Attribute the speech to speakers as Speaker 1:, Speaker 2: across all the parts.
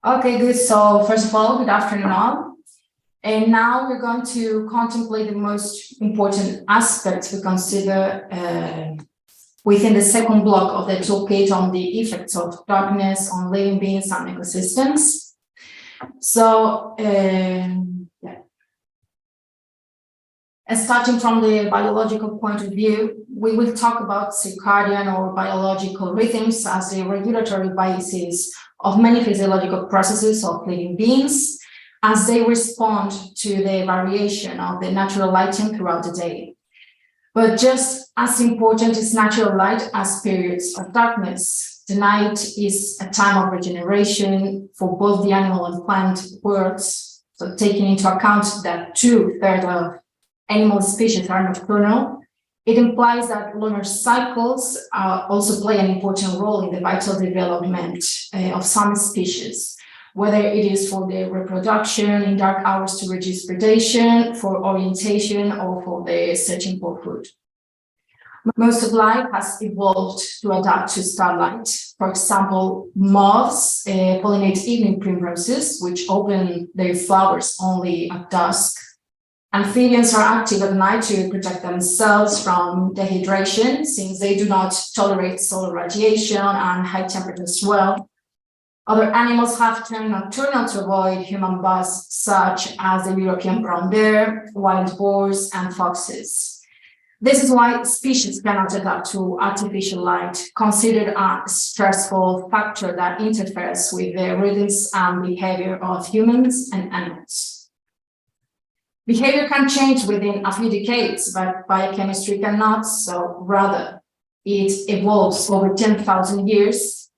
Speaker 1: Okay, good. So first of all, good afternoon all. And now we're going to contemplate the most important aspects we consider within the second block of the toolkit on the effects of darkness on living beings and ecosystems. So, And starting from the biological point of view, we will talk about circadian or biological rhythms as the regulatory basis of many physiological processes of living beings as they respond to the variation of the natural lighting throughout the day. But just as important is natural light as periods of darkness. The night is a time of regeneration for both the animal and plant worlds. So taking into account that 2/3 of animal species are nocturnal, it implies that lunar cycles also play an important role in the vital development of some species, whether it is for their reproduction in dark hours to reduce predation, for orientation, or for the searching for food. Most of life has evolved to adapt to starlight. For example, moths pollinate evening primroses, which open their flowers only at dusk. Amphibians are active at night to protect themselves from dehydration, since they do not tolerate solar radiation and high temperatures well. Other animals have turned nocturnal to avoid human buzz, such as the European brown bear, wild boars, and foxes. This is why species cannot adapt to artificial light, considered a stressful factor that interferes with the rhythms and behavior of humans and animals. Behavior can change within a few decades, but biochemistry cannot, so rather it evolves over 10,000 years.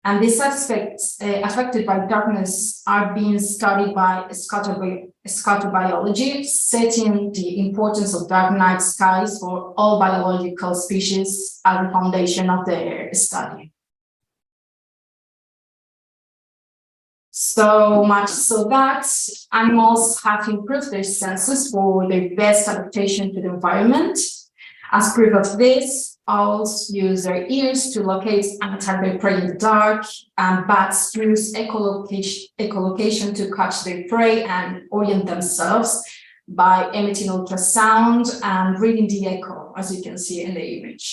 Speaker 1: And these aspects affected by darkness are being studied by scatterbiology, setting the importance of dark night skies for all biological species as the foundation of their study. So much so that animals have improved their senses for their best adaptation to the environment. As proof of this, owls use their ears to locate and attack their prey in the dark, and bats use echolocation to catch their prey and orient themselves by emitting ultrasound and reading the echo, as you can see in the image.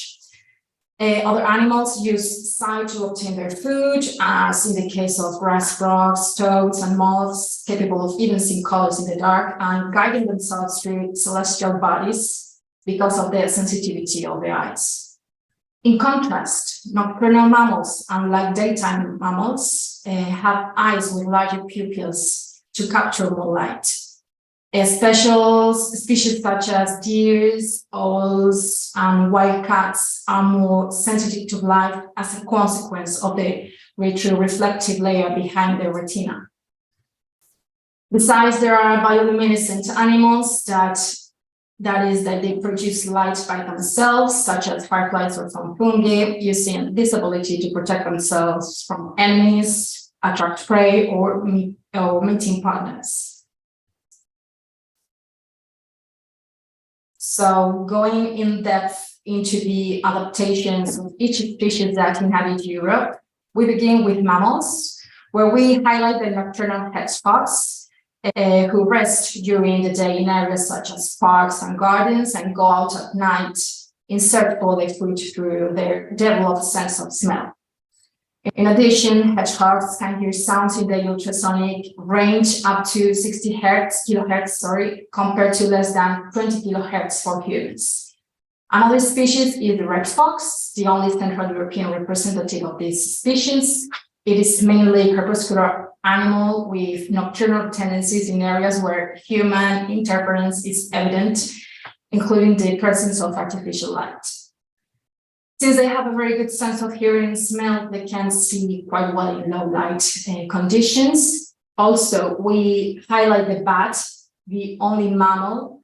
Speaker 1: Other animals use sight to obtain their food, as in the case of grass frogs, toads, and moths, capable of even seeing colors in the dark and guiding themselves through celestial bodies because of their sensitivity of their eyes. In contrast, nocturnal mammals, unlike daytime mammals, have eyes with larger pupils to capture more light. Special species such as deer, owls, and wildcats are more sensitive to light as a consequence of the retroreflective layer behind the retina. Besides, there are bioluminescent animals that they produce light by themselves, such as fireflies or some fungi, using this ability to protect themselves from enemies, attract prey, or mating partners. So going in depth into the adaptations of each species that inhabit Europe, we begin with mammals, where we highlight the nocturnal hedgehogs, who rest during the day in areas such as parks and gardens and go out at night in search for their food through their developed sense of smell. In addition, hedgehogs can hear sounds in the ultrasonic range up to 60 kilohertz, compared to less than 20 kilohertz for humans. Another species is the red fox, the only Central European representative of this species. It is mainly a crepuscular animal with nocturnal tendencies in areas where human interference is evident, including the presence of artificial light. Since they have a very good sense of hearing and smell, they can see quite well in low light conditions. Also, we highlight the bat, the only mammal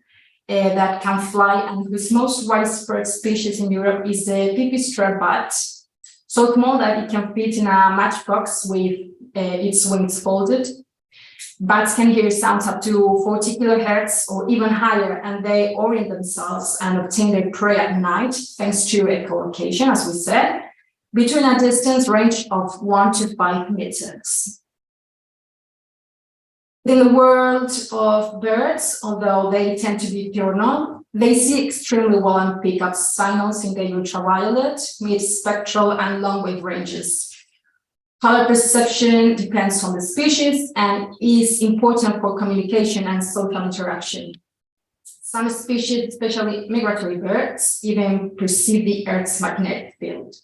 Speaker 1: that can fly and whose most widespread species in Europe is the pipistrelle bat, so small that it can fit in a matchbox with its wings folded. Bats can hear sounds up to 40 kilohertz or even higher, and they orient themselves and obtain their prey at night thanks to echolocation, as we said, between a distance range of 1 to 5 meters. In the world of birds, although they tend to be diurnal, they see extremely well and pick up signals in the ultraviolet, mid-spectral, and long-wave ranges. Color perception depends on the species and is important for communication and social interaction. Some species, especially migratory birds, even perceive the Earth's magnetic field.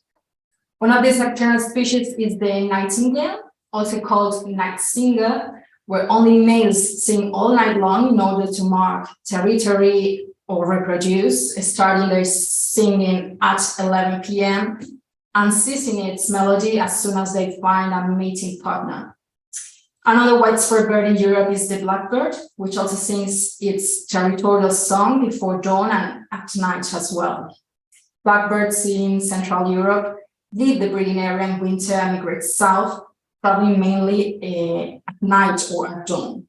Speaker 1: One of these nocturnal species is the nightingale, also called night singer, where only males sing all night long in order to mark territory or reproduce, starting their singing at 11 p.m. and ceasing its melody as soon as they find a mating partner. Another widespread bird in Europe is the blackbird, which also sings its territorial song before dawn and at night as well. Blackbirds in Central Europe leave the breeding area in winter and migrate south, traveling mainly at night or at dawn.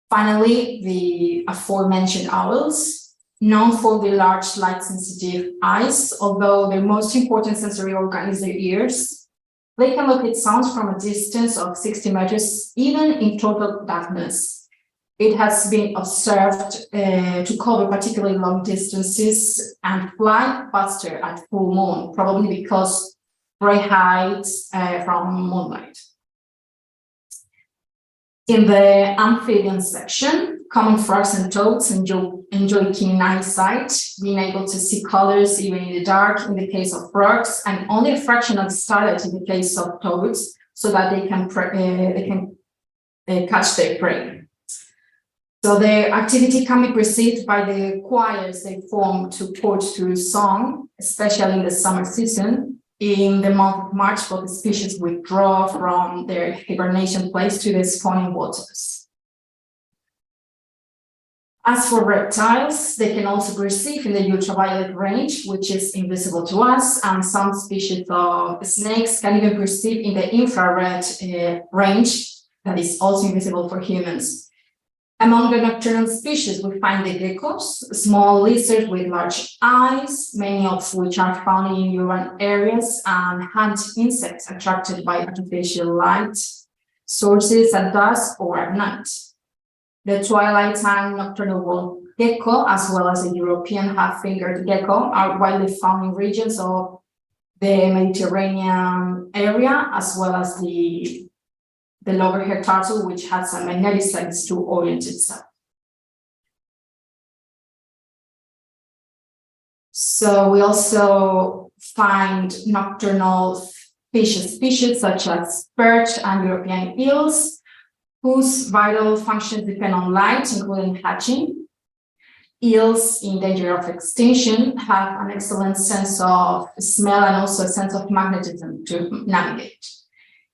Speaker 1: Finally, the aforementioned owls, known for their large light-sensitive eyes, although their most important sensory organ is their ears. They can locate sounds from a distance of 60 meters, even in total darkness. It has been observed to cover particularly long distances and fly faster at full moon, probably because prey hides from moonlight. In the amphibian section, common frogs and toads enjoy keen eyesight, being able to see colors even in the dark in the case of frogs, and only a fraction of starlight in the case of toads, so that they can catch their prey. So their activity can be perceived by the choirs they form to court through song, especially in the summer season. In the month of March, both species withdraw from their hibernation place to the spawning waters. As for reptiles, they can also perceive in the ultraviolet range, which is invisible to us, and some species of snakes can even perceive in the infrared range that is also invisible for humans. Among the nocturnal species, we find the geckos, small lizards with large eyes, many of which are found in urban areas and hunt insects attracted by artificial light sources at dusk or at night. The twilight time nocturnal wall gecko, as well as the European half-fingered gecko, are widely found in regions of the Mediterranean area, as well as the loggerhead turtle, which has a magnetic sense to orient itself. So we also find nocturnal fish species such as perch and European eels, whose vital functions depend on light, including hatching. Eels in danger of extinction have an excellent sense of smell and also a sense of magnetism to navigate.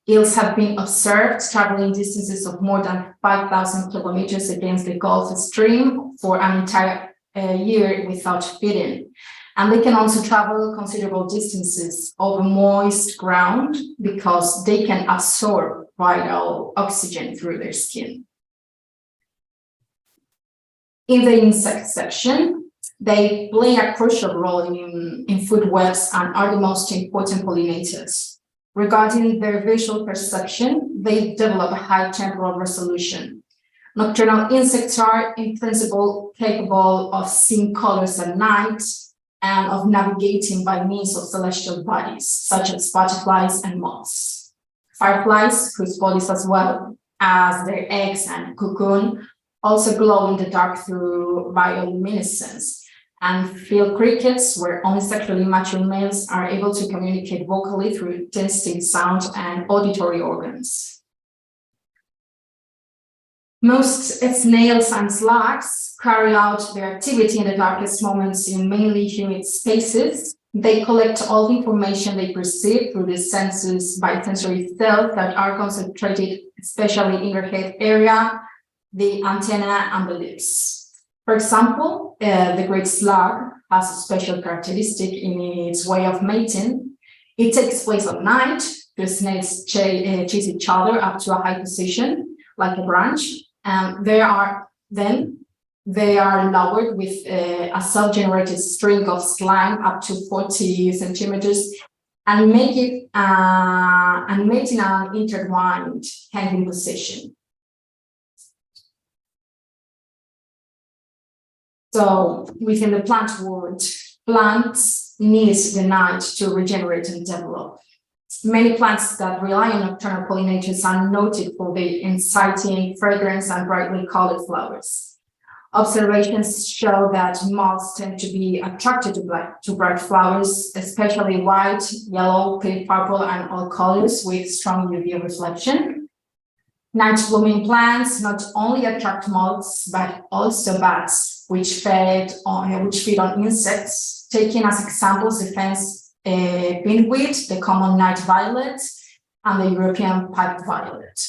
Speaker 1: Eels have been observed traveling distances of more than 5,000 kilometers against the Gulf Stream for an entire year without feeding. And they can also travel considerable distances over moist ground because they can absorb vital oxygen through their skin. In the insect section, they play a crucial role in food webs and are the most important pollinators. Regarding their visual perception, they develop a high temporal resolution. Nocturnal insects are, in principle, capable of seeing colors at night and of navigating by means of celestial bodies, such as butterflies and moths. Fireflies, whose bodies as well as their eggs and cocoon, also glow in the dark through bioluminescence. And field crickets, where only sexually mature males are able to communicate vocally through distinct sound and auditory organs. Most snails and slugs carry out their activity in the darkest moments in mainly humid spaces. They collect all the information they perceive through the senses by sensory cells that are concentrated, especially in their head area, the antenna, and the lips. For example, the great slug has a special characteristic in its way of mating. It takes place at night. The snails chase each other up to a high position, like a branch, and they are lowered with a self-generated string of slime up to 40 centimeters, and mating an intertwined hanging position. So within the plant world, plants need the night to regenerate and develop. Many plants that rely on nocturnal pollinators are noted for their inciting fragrance and brightly colored flowers. Observations show that moths tend to be attracted to bright flowers, especially white, yellow, pink, purple, and all colors with strong UV reflection. Night blooming plants not only attract moths, but also bats, which feed on insects, taking as examples the fence bindweed, the common night violet, and the European pipe violet.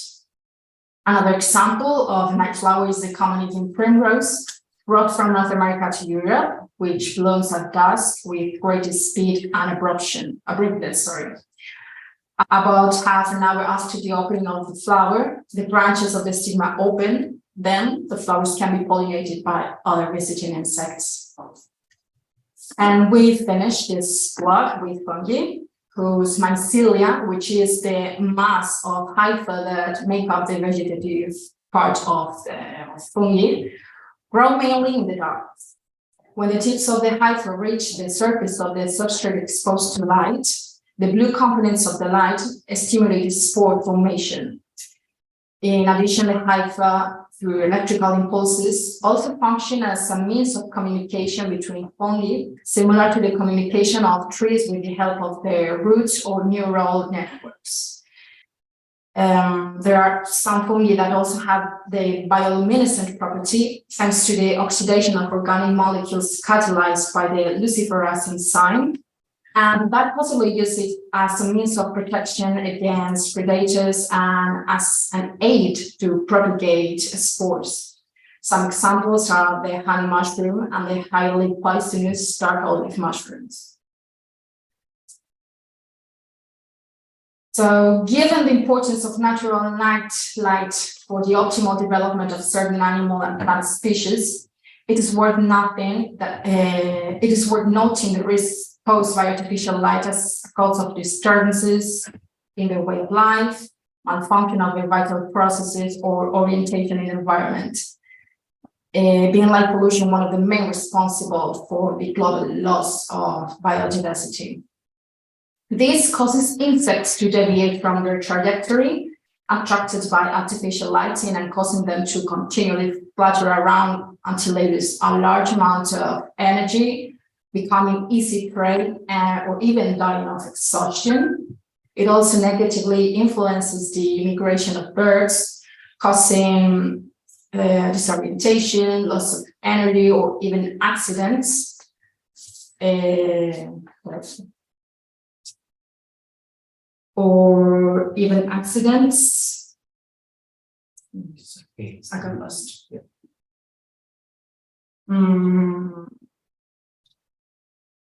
Speaker 1: Another example of night flower is the common Indian primrose, brought from North America to Europe, which blooms at dusk with great speed and abruptness. About half an hour after the opening of the flower, the branches of the stigma open, then the flowers can be pollinated by other visiting insects. And we finish this blog with fungi, whose mycelia, which is the mass of hyphae that make up the vegetative part of the fungi, grow mainly in the dark. When the tips of the hyphae reach the surface of the substrate exposed to light, the blue components of the light stimulate spore formation. In addition, the hyphae, through electrical impulses, also function as a means of communication between fungi, similar to the communication of trees with the help of their roots or neural networks. There are some fungi that also have the bioluminescent property, thanks to the oxidation of organic molecules catalyzed by the luciferase enzyme, and that possibly uses it as a means of protection against predators and as an aid to propagate spores. Some examples are the honey mushroom and the highly poisonous dark olive mushrooms. So, given the importance of natural night light for the optimal development of certain animal and plant species, it is worth noting the risks posed by artificial light as a cause of disturbances in their way of life, malfunction of their vital processes, or orientation in the environment. Being light pollution one of the main responsible for the global loss of biodiversity. This causes insects to deviate from their trajectory, attracted by artificial lighting, and causing them to continually flutter around until they lose a large amount of energy, becoming easy prey or even dying of exhaustion. It also negatively influences the migration of birds, causing disorientation, loss of energy, or even accidents. I got lost.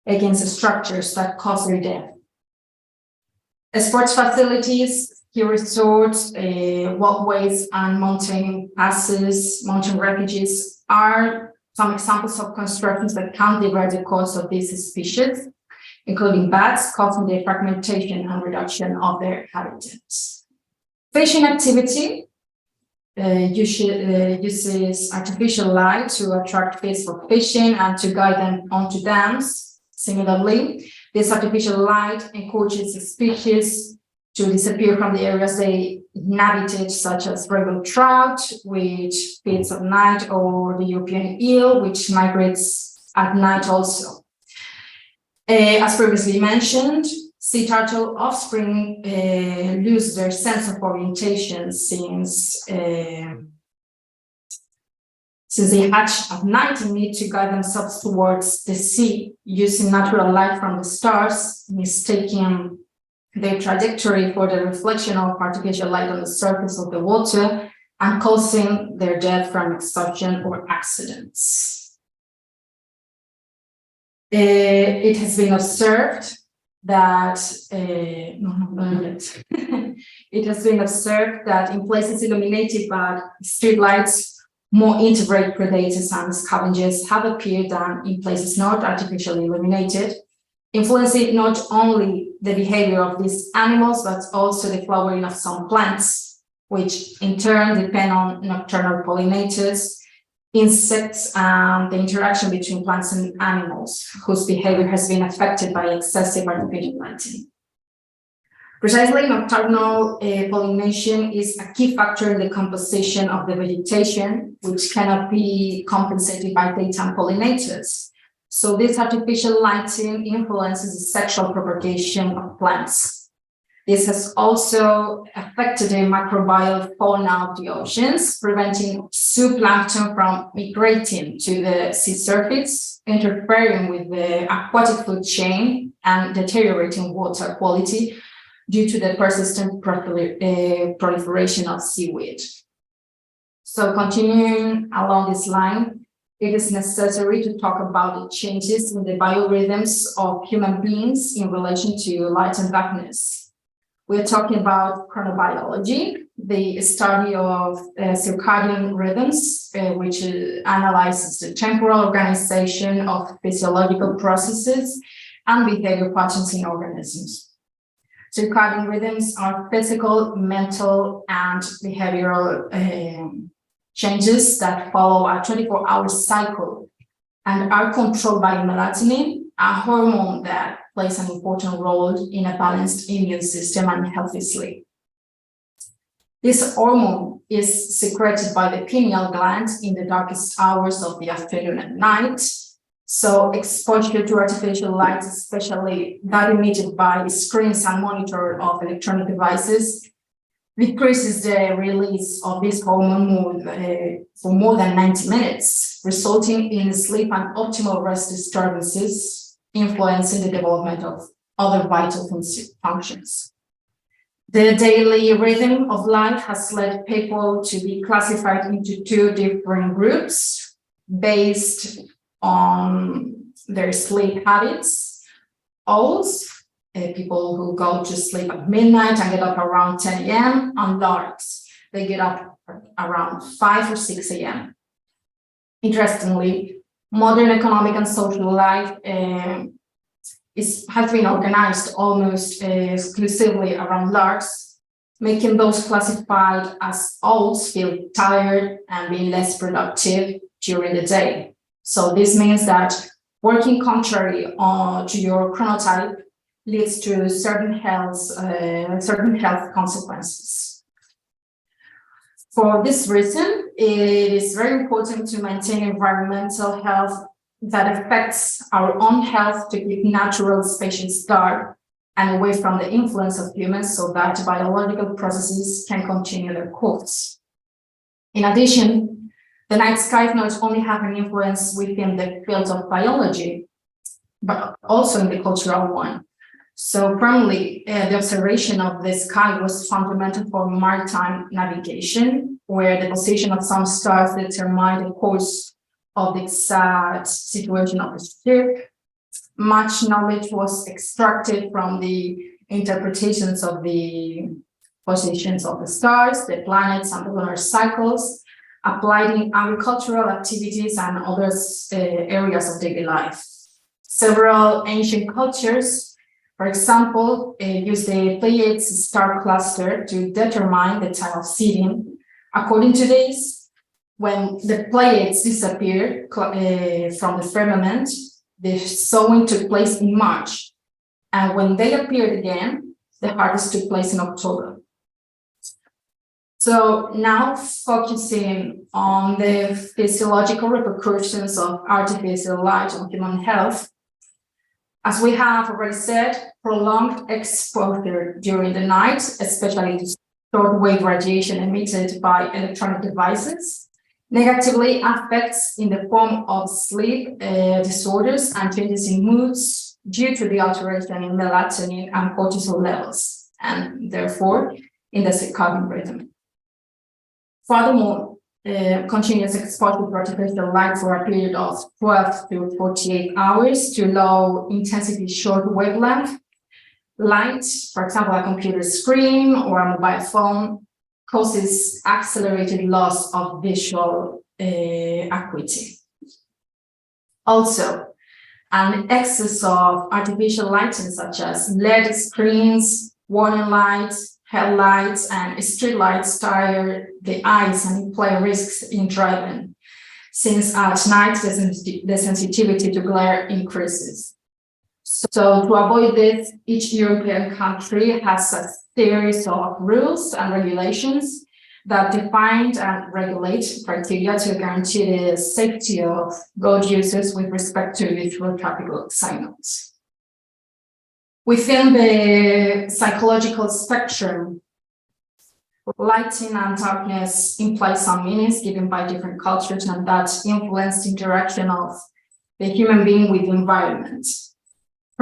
Speaker 1: Against the structures that cause their death. Sports facilities, ski resorts, walkways, and mountain passes, mountain refuges are some examples of constructions that can divert the course of these species, including bats, causing the fragmentation and reduction of their habitats. Fishing activity uses artificial light to attract fish for fishing and to guide them onto dams. Similarly, this artificial light encourages species to disappear from the areas they inhabited, such as regular trout, which feeds at night, or the European eel, which migrates at night also. As previously mentioned, sea turtle offspring lose their sense of orientation since they hatch at night and need to guide themselves towards the sea using natural light from the stars, mistaking their trajectory for the reflection of artificial light on the surface of the water and causing their death from exhaustion or accidents. It has been observed that it has been observed that in places illuminated by street lights, more invertebrate predators and scavengers have appeared than in places not artificially illuminated, influencing not only the behavior of these animals, but also the flowering of some plants, which in turn depend on nocturnal pollinators, insects, and the interaction between plants and animals whose behavior has been affected by excessive artificial lighting. Precisely, nocturnal pollination is a key factor in the composition of the vegetation, which cannot be compensated by daytime pollinators. So this artificial lighting influences the sexual propagation of plants. This has also affected the microbial fauna of the oceans, preventing zooplankton from migrating to the sea surface, interfering with the aquatic food chain and deteriorating water quality due to the persistent proliferation of seaweed. So continuing along this line, it is necessary to talk about the changes in the biorhythms of human beings in relation to light and darkness. We're talking about chronobiology, the study of circadian rhythms, which analyzes the temporal organization of physiological processes and behavior patterns in organisms. Circadian rhythms are physical, mental, and behavioral changes that follow a 24-hour cycle and are controlled by melatonin, a hormone that plays an important role in a balanced immune system and healthy sleep. This hormone is secreted by the pineal gland in the darkest hours of the afternoon and night. So exposure to artificial light, especially that emitted by screens and monitor of electronic devices, decreases the release of this hormone for more than 90 minutes, resulting in sleep and optimal rest disturbances, influencing the development of other vital functions. The daily rhythm of life has led people to be classified into two different groups based on their sleep habits. Owls, people who go to sleep at midnight and get up around 10 a.m., and larks, they get up around 5 or 6 a.m. Interestingly, modern economic and social life has been organized almost exclusively around larks, making those classified as owls feel tired and being less productive during the day. So this means that working contrary to your chronotype leads to certain health consequences. For this reason, it is very important to maintain environmental health that affects our own health, to keep natural species guard and away from the influence of humans, so that biological processes can continue their course. In addition, the night sky not only have an influence within the field of biology, but also in the cultural one. So primarily, the observation of the sky was fundamental for maritime navigation, where the position of some stars determined the course of the exact situation of the ship. Much knowledge was extracted from the interpretations of the positions of the stars, the planets, and the lunar cycles, applied in agricultural activities and other areas of daily life. Several ancient cultures, for example, use the Pleiades star cluster to determine the time of setting. According to this, when the Pleiades disappeared from the firmament, the sowing took place in March. And when they appeared again, the harvest took place in October. So now focusing on the physiological repercussions of artificial light on human health, as we have already said, prolonged exposure during the night, especially to short-wave radiation emitted by electronic devices, negatively affects in the form of sleep disorders and changes in moods due to the alteration in melatonin and cortisol levels, and therefore in the circadian rhythm. Furthermore, continuous exposure to artificial light for a period of 12 to 48 hours to low intensity short wavelength light, for example, a computer screen or a mobile phone, causes accelerated loss of visual acuity. Also, an excess of artificial lighting such as LED screens, warning lights, headlights, and street lights tire the eyes and imply risks in driving. since at night the sensitivity to glare increases. So to avoid this, each European country has a series of rules and regulations that define and regulate criteria to guarantee the safety of road users with respect to visual traffic signals. Within the psychological spectrum, lighting and darkness imply some meanings given by different cultures and that influence the interaction of the human being with the environment.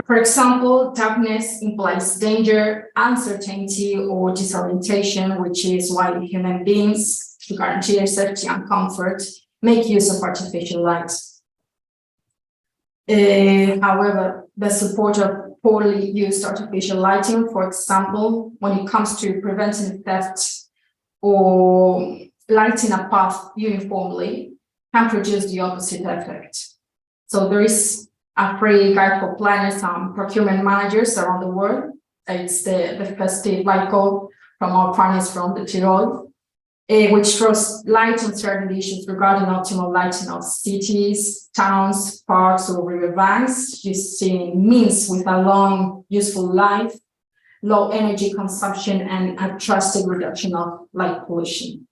Speaker 1: For example, darkness implies danger, uncertainty, or disorientation, which is why human beings, to guarantee their safety and comfort, make use of artificial light. However, the support of poorly used artificial lighting, for example, when it comes to preventing theft or lighting a path uniformly, can produce the opposite effect. So there is a free guide for planners and procurement managers around the world. It's the festive light code from our partners from the Tyrol, which throws light on certain issues regarding optimal lighting of cities, towns, parks, or riverbanks, using means with a long, useful life, low energy consumption, and a trusted reduction of light pollution.